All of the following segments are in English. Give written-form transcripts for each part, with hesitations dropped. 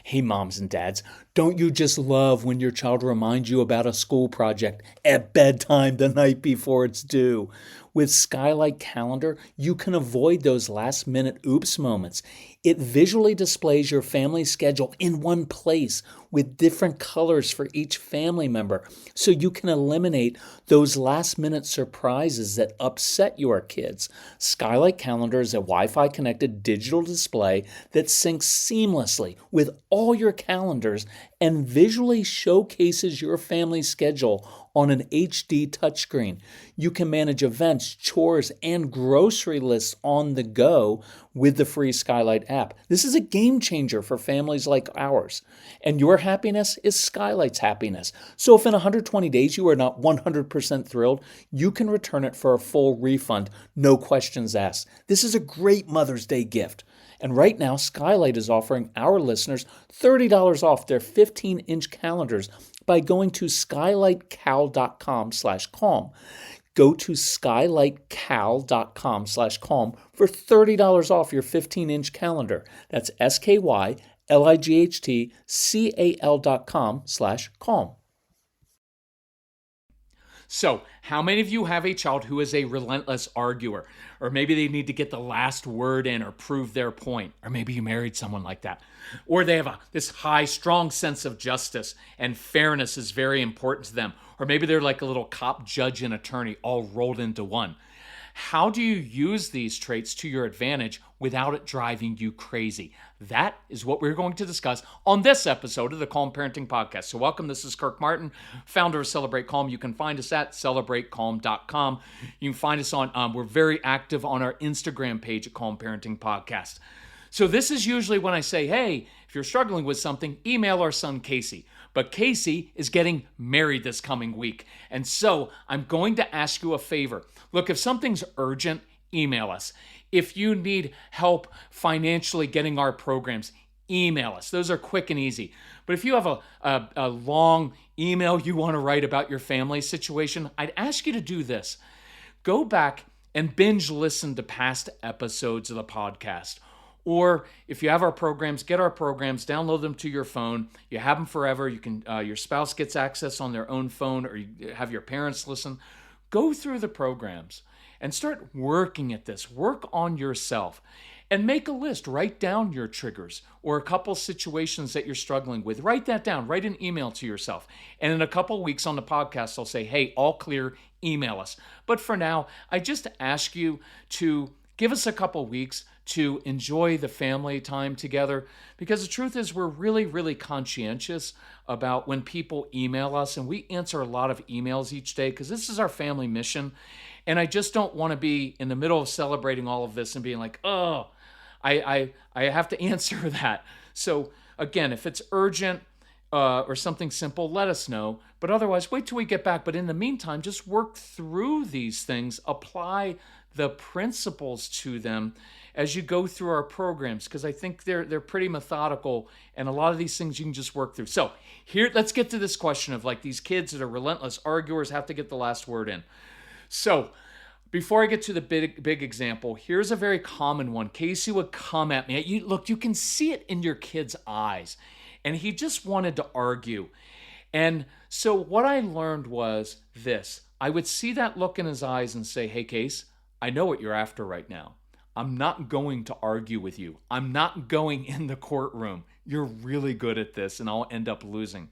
Hey, moms and dads, don't you just love when your child reminds you about a school project at bedtime the night before it's due? With Skylight Calendar, you can avoid those last minute oops moments. It visually displays your family schedule in one place with different colors for each family member, so you can eliminate those last minute surprises that upset your kids. Skylight Calendar is a Wi Fi connected digital display that syncs seamlessly with all your calendars and visually showcases your family's schedule on an HD touchscreen. You can manage events, chores, and grocery lists on the go with the free Skylight app. This is a game changer for families like ours. And your happiness is Skylight's happiness. So if in 120 days you are not 100% thrilled, you can return it for a full refund, no questions asked. This is a great Mother's Day gift. And right now, Skylight is offering our listeners $30 off their 15-inch calendars by going to skylightcal.com/calm. Go to skylightcal.com/calm for $30 off your 15-inch calendar. That's skylightcal.com/calm. So, how many of you have a child who is a relentless arguer? Or maybe they need to get the last word in or prove their point. Or maybe you married someone like that. Or they have this high, strong sense of justice and fairness is very important to them. Or maybe they're like a little cop, judge, and attorney all rolled into one. How do you use these traits to your advantage without it driving you crazy? That is what we're going to discuss on this episode of the Calm Parenting Podcast. So welcome, this is Kirk Martin, founder of Celebrate Calm. You can find us at celebratecalm.com. You can find us on, we're very active on our Instagram page at Calm Parenting Podcast. So this is usually when I say, hey, if you're struggling with something, email our son Casey. But Casey is getting married this coming week. And so I'm going to ask you a favor. Look, if something's urgent, email us. If you need help financially getting our programs, email us. Those are quick and easy. But if you have a long email you want to write about your family situation, I'd ask you to do this. Go back and binge listen to past episodes of the podcast. Or if you have our programs, get our programs, download them to your phone. You have them forever. You can. Your spouse gets access on their own phone, or you have your parents listen. Go through the programs and start working at this. Work on yourself and make a list. Write down your triggers or a couple situations that you're struggling with. Write that down. Write an email to yourself. And in a couple weeks on the podcast, I'll say, hey, all clear, email us. But for now, I just ask you to give us a couple weeks to enjoy the family time together, because the truth is we're really, really conscientious about when people email us, and we answer a lot of emails each day because this is our family mission. And I just don't want to be in the middle of celebrating all of this and being like, oh, I have to answer that. So again, if it's urgent or something simple, let us know. But otherwise, wait till we get back. But in the meantime, just work through these things, apply the principles to them as you go through our programs, because I think they're pretty methodical, and a lot of these things you can just work through. So here, let's get to this question of like these kids that are relentless arguers have to get the last word in. So before I get to the big example, here's a very common one. Casey would come at me. You can see it in your kid's eyes, and he just wanted to argue. And so what I learned was this. I would see that look in his eyes and say, hey, Case, I know what you're after right now. I'm not going to argue with you. I'm not going in the courtroom. You're really good at this, and I'll end up losing.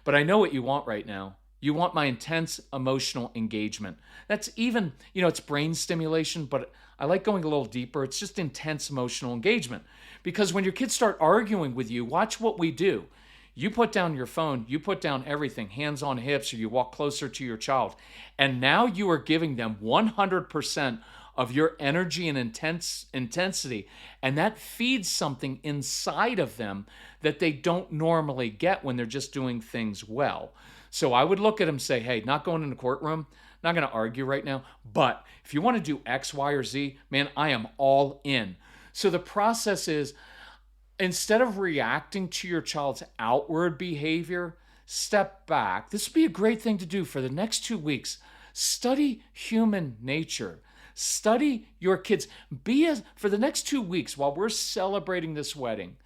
But I know what you want right now. You want my intense emotional engagement. That's even, it's brain stimulation, but I like going a little deeper. It's just intense emotional engagement. Because when your kids start arguing with you, watch what we do. You put down your phone, you put down everything, hands on hips, or you walk closer to your child. And now you are giving them 100% of your energy and intensity. And that feeds something inside of them that they don't normally get when they're just doing things well. So I would look at them and say, hey, not going in the courtroom, not going to argue right now. But if you want to do X, Y, or Z, man, I am all in. So the process is, instead of reacting to your child's outward behavior, step back. This would be a great thing to do for the next 2 weeks. Study human nature. Study your kids. For the next 2 weeks while we're celebrating this wedding,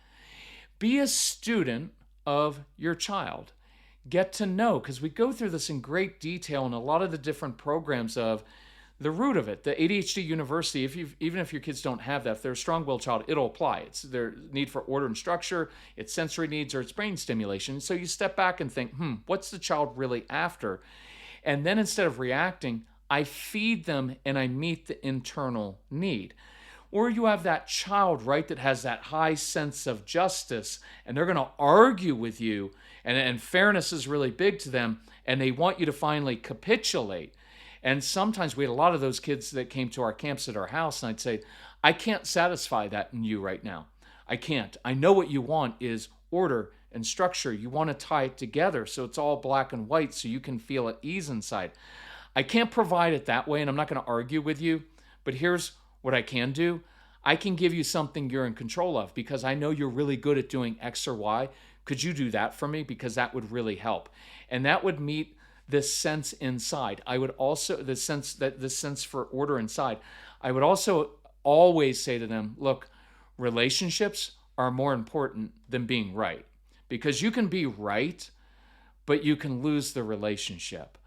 Be a student of your child. Get to know, because we go through this in great detail in a lot of the different programs of the root of it. The ADHD University, even if your kids don't have that, if they're a strong-willed child, it'll apply. It's their need for order and structure, its sensory needs, or its brain stimulation. So you step back and think, what's the child really after? And then instead of reacting, I feed them and I meet the internal need. Or you have that child, right, that has that high sense of justice, and they're going to argue with you, and fairness is really big to them, and they want you to finally capitulate. And sometimes we had a lot of those kids that came to our camps at our house, and I'd say, I can't satisfy that in you right now. I can't. I know what you want is order and structure. You want to tie it together so it's all black and white so you can feel at ease inside. I can't provide it that way, and I'm not going to argue with you, but here's what I can do. I can give you something you're in control of because I know you're really good at doing X or Y. Could you do that for me? Because that would really help. And that would meet this sense inside. I would also, this sense for order inside. I would also always say to them, look, relationships are more important than being right, because you can be right, but you can lose the relationship.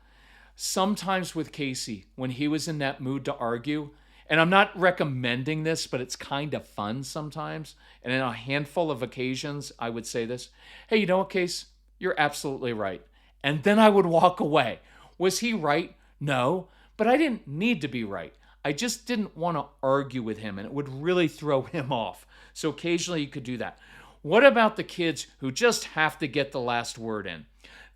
Sometimes with Casey, when he was in that mood to argue, and I'm not recommending this, but it's kind of fun sometimes, and in a handful of occasions, I would say this, hey, you know what, Case? You're absolutely right. And then I would walk away. Was he right? No, but I didn't need to be right. I just didn't want to argue with him, and it would really throw him off. So occasionally you could do that. What about the kids who just have to get the last word in?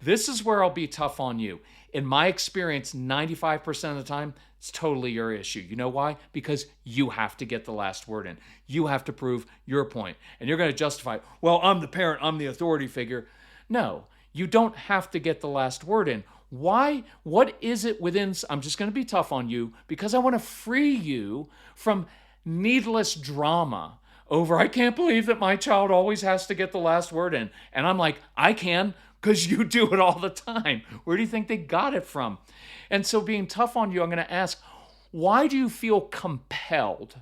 This is where I'll be tough on you. In my experience, 95% of the time, it's totally your issue. You know why? Because you have to get the last word in. You have to prove your point. And you're going to justify, well, I'm the parent, I'm the authority figure. No, you don't have to get the last word in. Why? What is it within? I'm just going to be tough on you because I want to free you from needless drama over, I can't believe that my child always has to get the last word in. And I'm like, I can, because you do it all the time. Where do you think they got it from? And so being tough on you, I'm going to ask, why do you feel compelled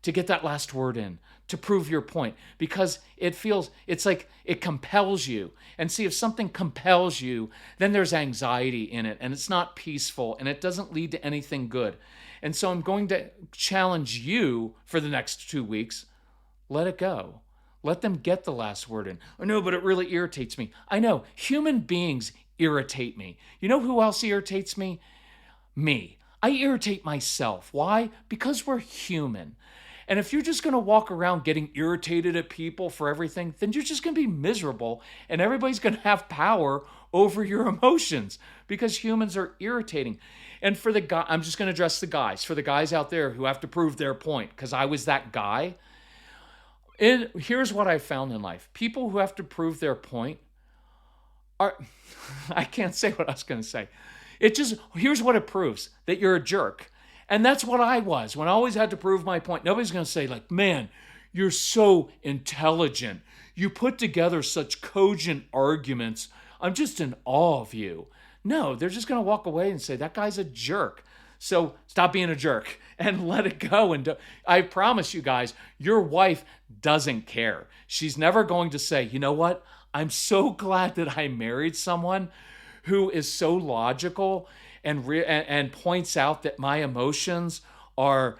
to get that last word in, to prove your point? Because it's like it compels you. And see, if something compels you, then there's anxiety in it, and it's not peaceful, and it doesn't lead to anything good. And so I'm going to challenge you for the next 2 weeks. Let it go. Let them get the last word in. Oh, no, but it really irritates me. I know. Human beings irritate me. You know who else irritates me? Me. I irritate myself. Why? Because we're human. And if you're just going to walk around getting irritated at people for everything, then you're just going to be miserable, and everybody's going to have power over your emotions because humans are irritating. And for the guy, I'm just going to address the guys. For the guys out there who have to prove their point, because I was that guy. And here's what I found in life. People who have to prove their point are, I can't say what I was going to say. Here's what it proves, that you're a jerk. And that's what I was when I always had to prove my point. Nobody's going to say like, man, you're so intelligent. You put together such cogent arguments. I'm just in awe of you. No, they're just going to walk away and say, that guy's a jerk. So stop being a jerk and let it go. And I promise you guys, your wife doesn't care. She's never going to say, you know what? I'm so glad that I married someone who is so logical and points out that my emotions are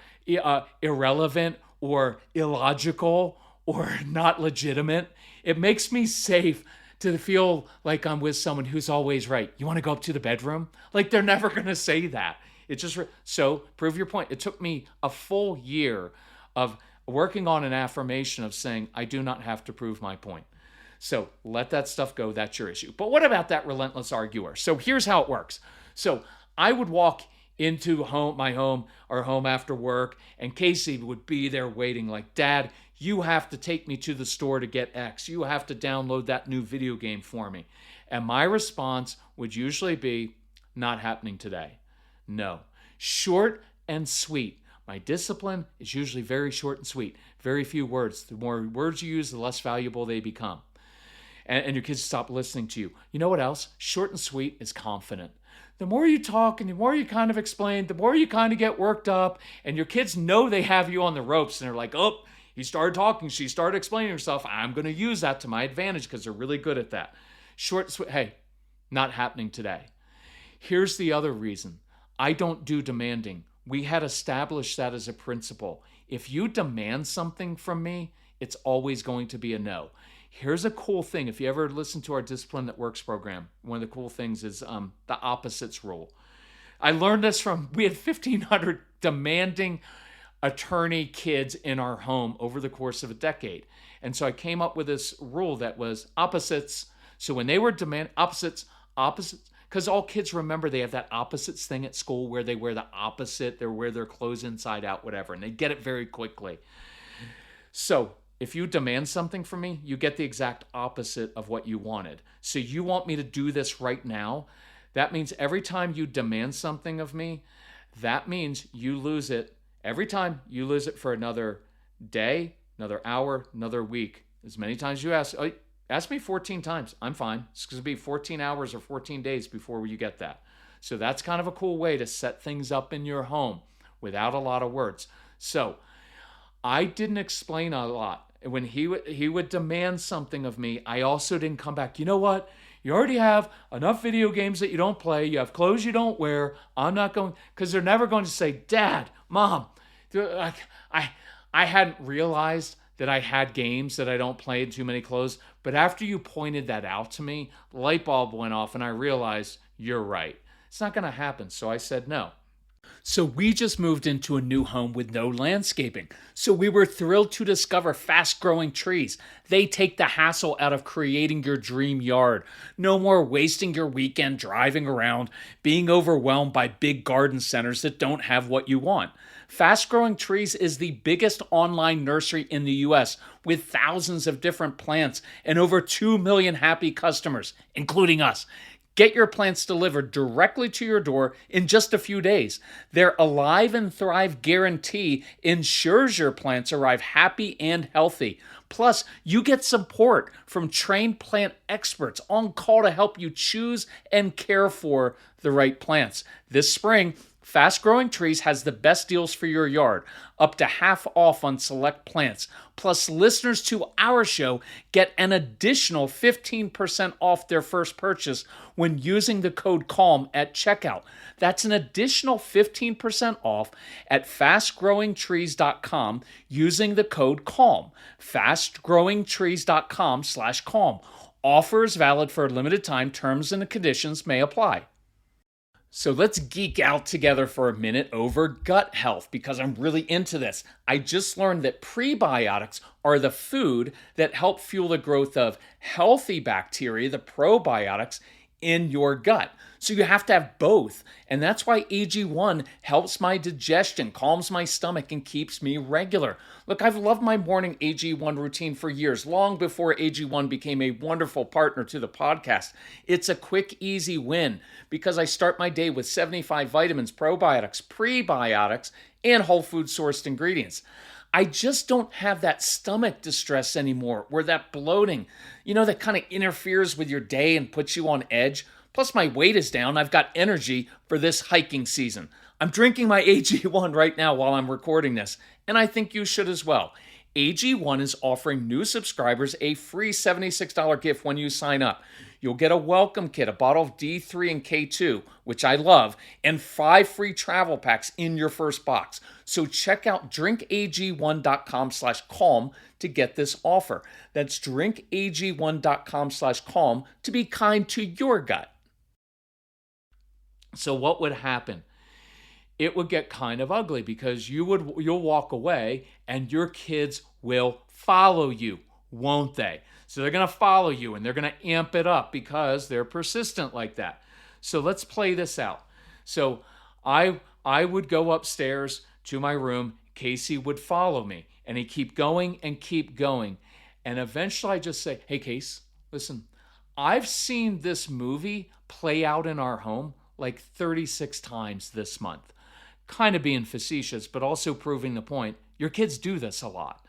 irrelevant or illogical or not legitimate. It makes me safe to feel like I'm with someone who's always right. You want to go up to the bedroom? Like, they're never going to say that. It's just, so prove your point. It took me a full year of working on an affirmation of saying, I do not have to prove my point. So let that stuff go. That's your issue. But what about that relentless arguer? So here's how it works. So I would walk into my home after work, and Casey would be there waiting like, Dad, you have to take me to the store to get X. You have to download that new video game for me. And my response would usually be, not happening today. No. Short and sweet. My discipline is usually very short and sweet. Very few words. The more words you use, the less valuable they become. And your kids stop listening to you. You know what else? Short and sweet is confident. The more you talk and the more you kind of explain, the more you kind of get worked up, and your kids know they have you on the ropes, and they're like, oh, He started talking. She started explaining herself. I'm going to use that to my advantage because they're really good at that. Short, sweet. Hey, not happening today. Here's the other reason. I don't do demanding. We had established that as a principle. If you demand something from me, it's always going to be a no. Here's a cool thing. If you ever listen to our Discipline That Works program, one of the cool things is the opposites rule. I learned this we had 1,500 demanding attorney kids in our home over the course of a decade. And so I came up with this rule that was opposites. So when they were opposites, because all kids remember they have that opposites thing at school where they wear the opposite, they wear their clothes inside out, whatever, and they get it very quickly. So if you demand something from me, you get the exact opposite of what you wanted. So you want me to do this right now. That means every time you demand something of me, that means you lose it. Every time you lose it for another day, another hour, another week. As many times you ask me 14 times. I'm fine. It's going to be 14 hours or 14 days before you get that. So that's kind of a cool way to set things up in your home without a lot of words. So I didn't explain a lot. When he would demand something of me, I also didn't come back. You know what? You already have enough video games that you don't play. You have clothes you don't wear. I'm not going, because they're never going to say, Dad, Mom. I hadn't realized that I had games that I don't play in too many clothes. But after you pointed that out to me, the light bulb went off and I realized you're right. It's not going to happen. So I said no. So we just moved into a new home with no landscaping. So we were thrilled to discover fast-growing trees. They take the hassle out of creating your dream yard. No more wasting your weekend driving around, being overwhelmed by big garden centers that don't have what you want. Fast Growing Trees is the biggest online nursery in the US with thousands of different plants and over 2 million happy customers, including us. Get your plants delivered directly to your door in just a few days. Their Alive and Thrive guarantee ensures your plants arrive happy and healthy. Plus, you get support from trained plant experts on call to help you choose and care for the right plants. This spring, Fast Growing Trees has the best deals for your yard, up to half off on select plants. Plus, listeners to our show get an additional 15% off their first purchase when using the code CALM at checkout. That's an additional 15% off at fastgrowingtrees.com using the code CALM. fastgrowingtrees.com/CALM. Offers valid for a limited time. Terms and conditions may apply. So let's geek out together for a minute over gut health because I'm really into this. I just learned that prebiotics are the food that help fuel the growth of healthy bacteria, the probiotics, in your gut. So you have to have both. And that's why AG1 helps my digestion, calms my stomach, and keeps me regular. Look, I've loved my morning AG1 routine for years, long before AG1 became a wonderful partner to the podcast. It's a quick, easy win because I start my day with 75 vitamins, probiotics, prebiotics, and whole food sourced ingredients. I just don't have that stomach distress anymore, where that bloating, that kind of interferes with your day and puts you on edge. Plus, my weight is down. I've got energy for this hiking season. I'm drinking my AG1 right now while I'm recording this, and I think you should as well. AG1 is offering new subscribers a free $76 gift when you sign up. You'll get a welcome kit, a bottle of D3 and K2, which I love, and 5 free travel packs in your first box. So check out drinkag1.com/calm to get this offer. That's drinkag1.com/calm to be kind to your gut. So what would happen? It would get kind of ugly because you'll walk away and your kids will follow you, won't they? So they're going to follow you and they're going to amp it up because they're persistent like that. So let's play this out. So I would go upstairs to my room. Casey would follow me and he'd keep going and keep going. And eventually I just say, hey, Case, listen, I've seen this movie play out in our home like 36 times this month. Kind of being facetious, but also proving the point. Your kids do this a lot.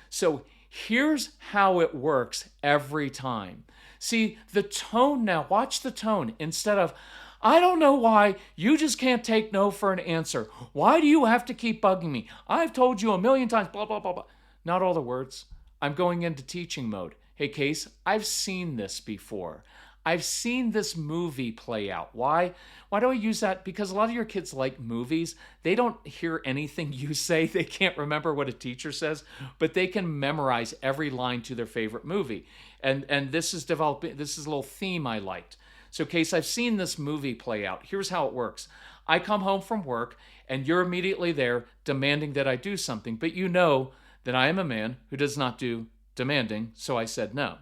So here's how it works every time. See, the tone now, watch the tone. Instead of, I don't know why, you just can't take no for an answer. Why do you have to keep bugging me? I've told you a million times, blah, blah, blah, blah. Not all the words. I'm going into teaching mode. Hey, Case, I've seen this before. I've seen this movie play out. Why? Why do I use that? Because a lot of your kids like movies. They don't hear anything you say. They can't remember what a teacher says, but they can memorize every line to their favorite movie. And this is developing. This is a little theme I liked. So, Case, I've seen this movie play out. Here's how it works. I come home from work, and you're immediately there demanding that I do something, but you know that I am a man who does not do demanding, so I said no.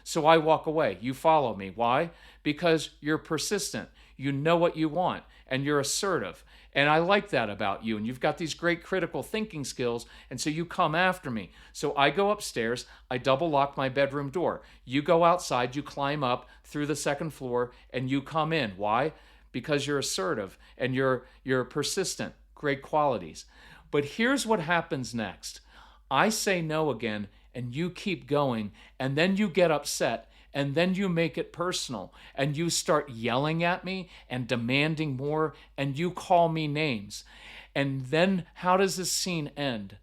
So I walk away. You follow me. Why? Because you're persistent. You know what you want, and you're assertive. And I like that about you. And you've got these great critical thinking skills, and so you come after me. So I go upstairs. I double lock my bedroom door. You go outside. You climb up through the second floor, and you come in. Why? Because you're assertive, and you're persistent. Great qualities. But here's what happens next. I say no again, and you keep going, and then you get upset, and then you make it personal, and you start yelling at me and demanding more, and you call me names. And then how does this scene end?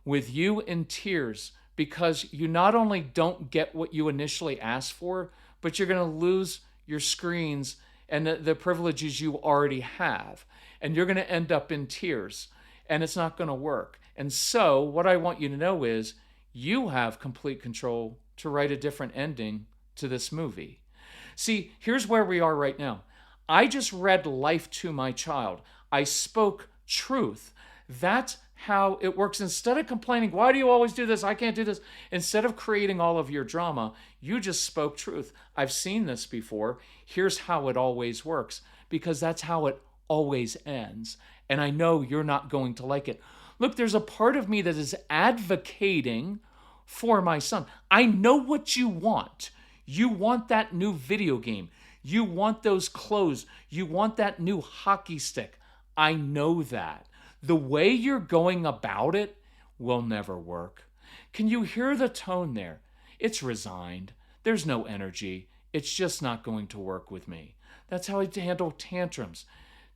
With you in tears, because you not only don't get what you initially asked for, but you're going to lose your screens and the privileges you already have. And you're going to end up in tears, and it's not going to work. And so what I want you to know is you have complete control to write a different ending to this movie. See, here's where we are right now. I just read life to my child. I spoke truth. That's how it works. Instead of complaining, why do you always do this? I can't do this. Instead of creating all of your drama, you just spoke truth. I've seen this before. Here's how it always works, because that's how it always ends. And I know you're not going to like it. Look, there's a part of me that is advocating for my son. I know what you want. You want that new video game. You want those clothes. You want that new hockey stick. I know that. The way you're going about it will never work. Can you hear the tone there? It's resigned. There's no energy. It's just not going to work with me. That's how I handle tantrums.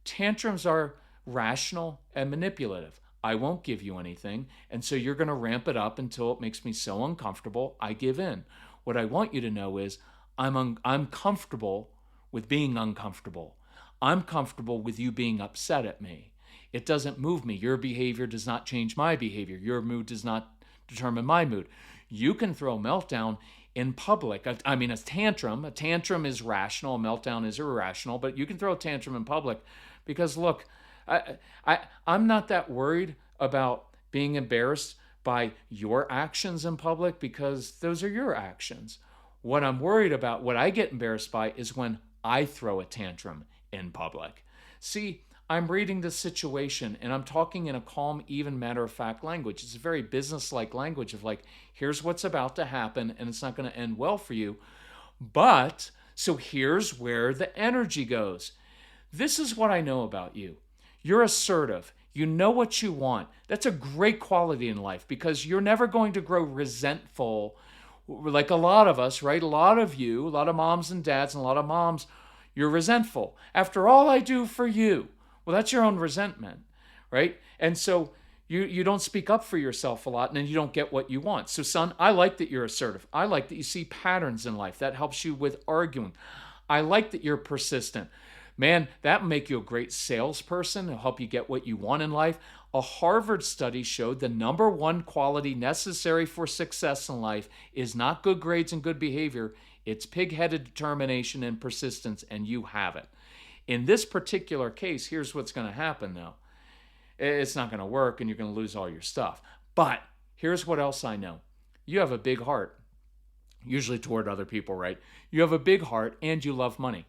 Tantrums are rational and manipulative. I won't give you anything, and so you're going to ramp it up until it makes me so uncomfortable, I give in. What I want you to know is I'm comfortable with being uncomfortable. I'm comfortable with you being upset at me. It doesn't move me. Your behavior does not change my behavior. Your mood does not determine my mood. You can throw a meltdown in public. I mean, a tantrum is rational, a meltdown is irrational, but you can throw a tantrum in public because, look, I'm not that worried about being embarrassed by your actions in public because those are your actions. What I'm worried about, what I get embarrassed by, is when I throw a tantrum in public. See, I'm reading the situation and I'm talking in a calm, even, matter-of-fact language. It's a very business-like language of like, here's what's about to happen and it's not going to end well for you. But, so here's where the energy goes. This is what I know about you. You're assertive. You know what you want. That's a great quality in life because you're never going to grow resentful like a lot of us, right? A lot of you, a lot of moms and dads and a lot of moms, you're resentful. After all I do for you. Well, that's your own resentment, right? And so you don't speak up for yourself a lot and then you don't get what you want. So son, I like that you're assertive. I like that you see patterns in life. That helps you with arguing. I like that you're persistent. Man, that will make you a great salesperson. It'll help you get what you want in life. A Harvard study showed the number one quality necessary for success in life is not good grades and good behavior. It's pig-headed determination and persistence, and you have it. In this particular case, here's what's going to happen, though. It's not going to work, and you're going to lose all your stuff. But here's what else I know. You have a big heart, usually toward other people, right? You have a big heart, and you love money.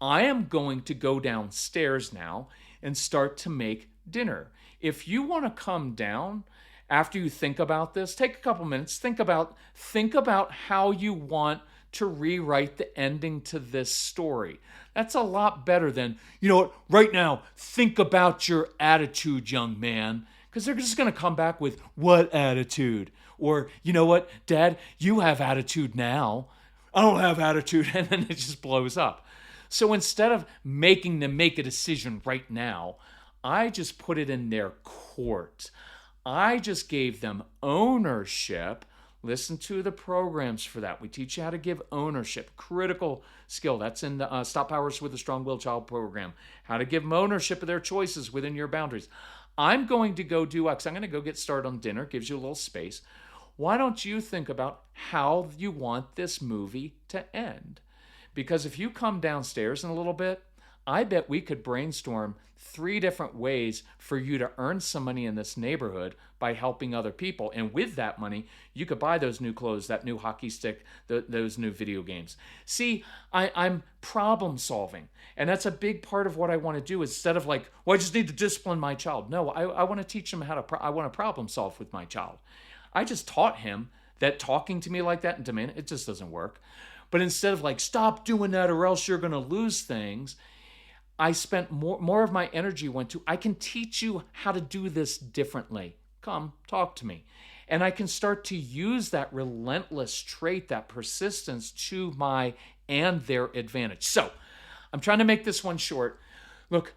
I am going to go downstairs now and start to make dinner. If you want to come down after you think about this, take a couple minutes, think about how you want to rewrite the ending to this story. That's a lot better than, you know what, right now, think about your attitude, young man. Because they're just going to come back with, what attitude? Or, you know what, Dad, you have attitude now. I don't have attitude. And then it just blows up. So instead of making them make a decision right now, I just put it in their court. I just gave them ownership. Listen to the programs for that. We teach you how to give ownership, critical skill. That's in the Stop Powers with a Strong Willed Child program. How to give them ownership of their choices within your boundaries. I'm going to go do X. I'm going to go get started on dinner. Gives you a little space. Why don't you think about how you want this movie to end? Because if you come downstairs in a little bit, I bet we could brainstorm 3 different ways for you to earn some money in this neighborhood by helping other people. And with that money, you could buy those new clothes, that new hockey stick, those new video games. See, I'm problem solving. And that's a big part of what I want to do. Instead of like, well, I just need to discipline my child. No, I want to teach them I want to problem solve with my child. I just taught him that talking to me like that and demanding, it just doesn't work. But instead of like, stop doing that or else you're going to lose things, I spent more of my energy went to, I can teach you how to do this differently. Come, talk to me. And I can start to use that relentless trait, that persistence to my and their advantage. So I'm trying to make this one short. Look,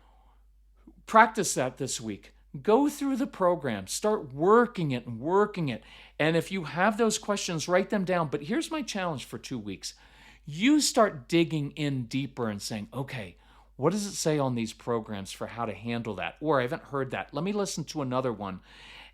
practice that this week. Go through the program, start working it and working it. And if you have those questions, write them down. But here's my challenge for 2 weeks. You start digging in deeper and saying, okay, what does it say on these programs for how to handle that? Or I haven't heard that. Let me listen to another one.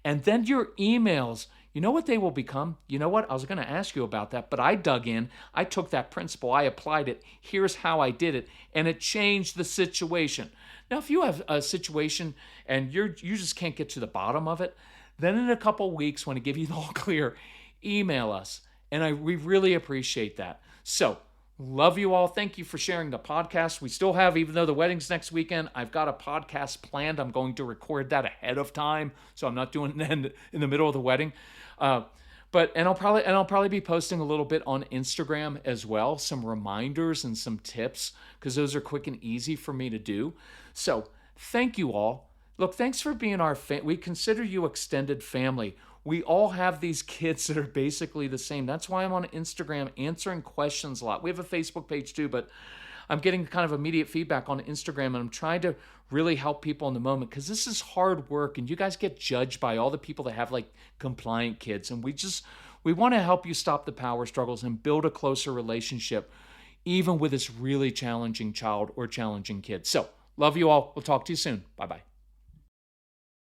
And then your emails, you know what they will become? You know what? I was going to ask you about that, but I dug in. I took that principle. I applied it. Here's how I did it. And it changed the situation. Now, if you have a situation and you just can't get to the bottom of it, then in a couple weeks, when I give you the all clear, email us. And we really appreciate that. So, love you all. Thank you for sharing the podcast. We still have, even though the wedding's next weekend, I've got a podcast planned. I'm going to record that ahead of time, so I'm not doing it in the middle of the wedding. I'll probably be posting a little bit on Instagram as well, some reminders and some tips, because those are quick and easy for me to do. So thank you all. Look, thanks for being we consider you extended family. We all have these kids that are basically the same. That's why I'm on Instagram answering questions a lot. We have a Facebook page too, but I'm getting kind of immediate feedback on Instagram, and I'm trying to really help people in the moment, because this is hard work, and you guys get judged by all the people that have like compliant kids. And we want to help you stop the power struggles and build a closer relationship, even with this really challenging child or challenging kid. So love you all. We'll talk to you soon. Bye-bye.